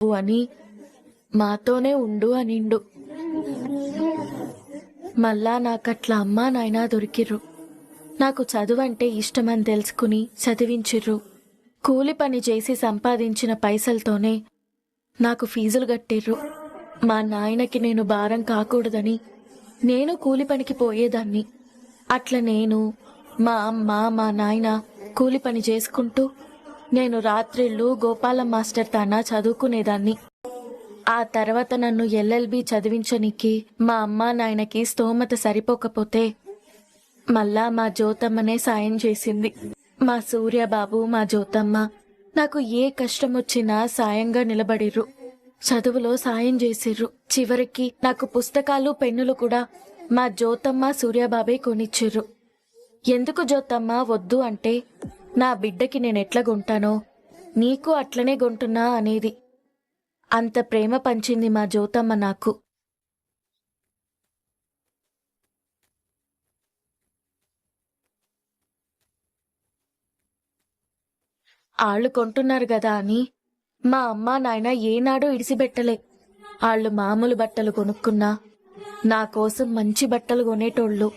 అని మాతోనే ఉండు అనిండు. మళ్ళా నాకట్లా అమ్మా నాయనా దొరికిర్రు. నాకు చదువంటే ఇష్టమని తెలుసుకుని చదివించిర్రు. కూలి పని చేసి సంపాదించిన పైసలతోనే నాకు ఫీజులు కట్టిర్రు. మా నాయనకి నేను భారం కాకూడదని నేను కూలి పనికి పోయేదాన్ని. అట్లా నేను, మా అమ్మ, మా నాయన కూలి పని చేసుకుంటూ నేను రాత్రిళ్ళు గోపాలం మాస్టర్ తానా చదువుకునేదాన్ని. ఆ తర్వాత నన్ను ఎల్ఎల్బి చదివించనికి మా అమ్మ నాయనకి స్తోమత సరిపోకపోతే మళ్ళా మా జ్యోతమ్మనే సాయం చేసింది. మా సూర్యబాబు, మా జ్యోతమ్మ నాకు ఏ కష్టం వచ్చినా సాయంగా నిలబడిర్రు. చదువులో సాయం చేసిర్రు. చివరికి నాకు పుస్తకాలు, పెన్నులు కూడా మా జ్యోతమ్మ, సూర్యబాబే కొనిచ్చిర్రు. ఎందుకు జ్యోతమ్మ వద్దు అంటే, నా బిడ్డకి నేనెట్లా కొంటానో నీకు అట్లనే కొంటున్నా అనేది. అంత ప్రేమ పంచింది మా జ్యోతమ్మ నాకు. ఆళ్ళు కొంటున్నారు గదా అని మా అమ్మా నాయన ఏనాడూ ఇడిసిపెట్టలే. ఆళ్ళు మామూలు బట్టలు కొనుక్కున్నా నా కోసం మంచి బట్టలు కొనేటోళ్ళు.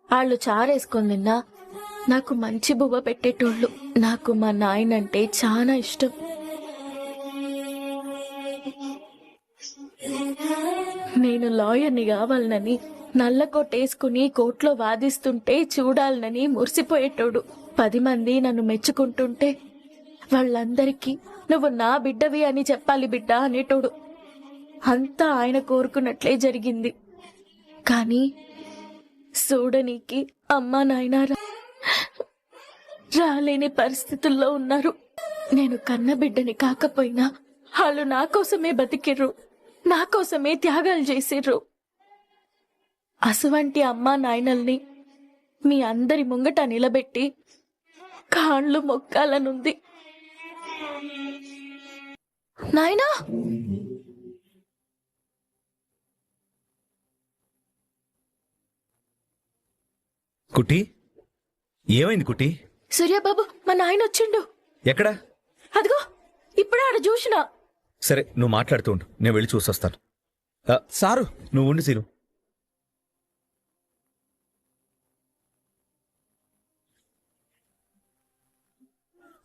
ఆళ్ళు చారేసుకొని తిన్నా నాకు మంచి బువ్వ పెట్టేటోళ్ళు. నాకు మా నాయనంటే చాలా ఇష్టం. నేను లాయర్ని కావాలనని నల్ల కొట్టేసుకుని కోర్టులో వాదిస్తుంటే చూడాలనని మురిసిపోయేటోడు. 10 మంది నన్ను మెచ్చుకుంటుంటే వాళ్ళందరికీ నువ్వు నా బిడ్డవి అని చెప్పాలి బిడ్డ అనేటోడు. అంతా ఆయన కోరుకున్నట్లే జరిగింది. కానీ చూడనీకి అమ్మా నాయన రాలేని పరిస్థితుల్లో ఉన్నారు. నేను కన్న బిడ్డని కాకపోయినా వాళ్ళు నా కోసమే బతికిర్రు, నా కోసమే త్యాగాలు చేసిర్రు. అసువంటి అమ్మా నాయనల్ని మీ అందరి ముంగట నిలబెట్టి కాళ్ళు మొక్కాలనుంది. నాయనా, కుట్టి, ఏమైంది కుట్టి? సూర్యబాబు, మా నాయన వచ్చిండు. ఎక్కడా? అదిగో ఇప్పుడే ఆడ చూసినా. సరే, నువ్వు మాట్లాడుతూ ఉండు, నేను వెళ్ళి చూసొస్తాను. సారు, నువ్వు ఉండి సీను.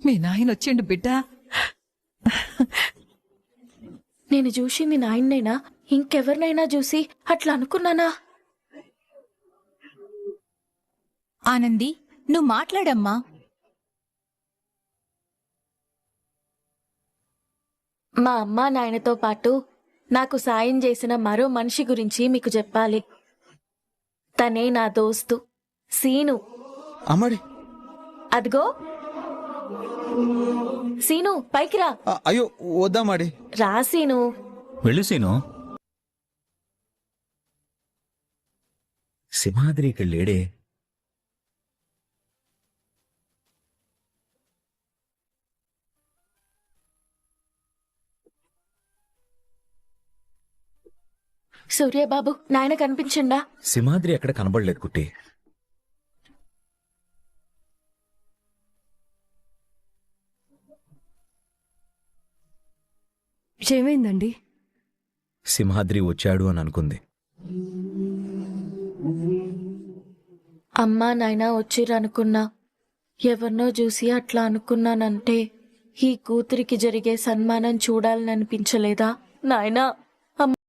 మీ నాయన వచ్చిండు బిడ్డ. నేను చూసింది నాయన్నైనా ఇంకెవరినైనా చూసి అట్లా అనుకున్నానా? ఆనంది, నువ్వు మాట్లాడమ్మా. మా అమ్మా నాయనతో పాటు నాకు సాయం చేసిన మరో మనిషి గురించి మీకు చెప్పాలి. తనే నా దోస్తు సీను. అమ్మడి, అదిగో సీను, పైకి రా. అయ్యో వద్దామాడి. రా సీను. వెళ్ళు సీను. సింహాద్రి ఇక్కడ లేడే? సూర్యబాబు, నాయన కనిపించిండా? సింహాద్రి ఎక్కడ కనబడలేదు కుట్టి. ఏమైందండి? సింహాద్రి వచ్చాడు అని అనుకుంది. అమ్మా నాయన వచ్చిరనుకున్నా. ఎవరినో చూసి అట్లా అనుకున్నానంటే ఈ కూతురికి జరిగే సన్మానం చూడాలని అనిపించలేదా నాయనా?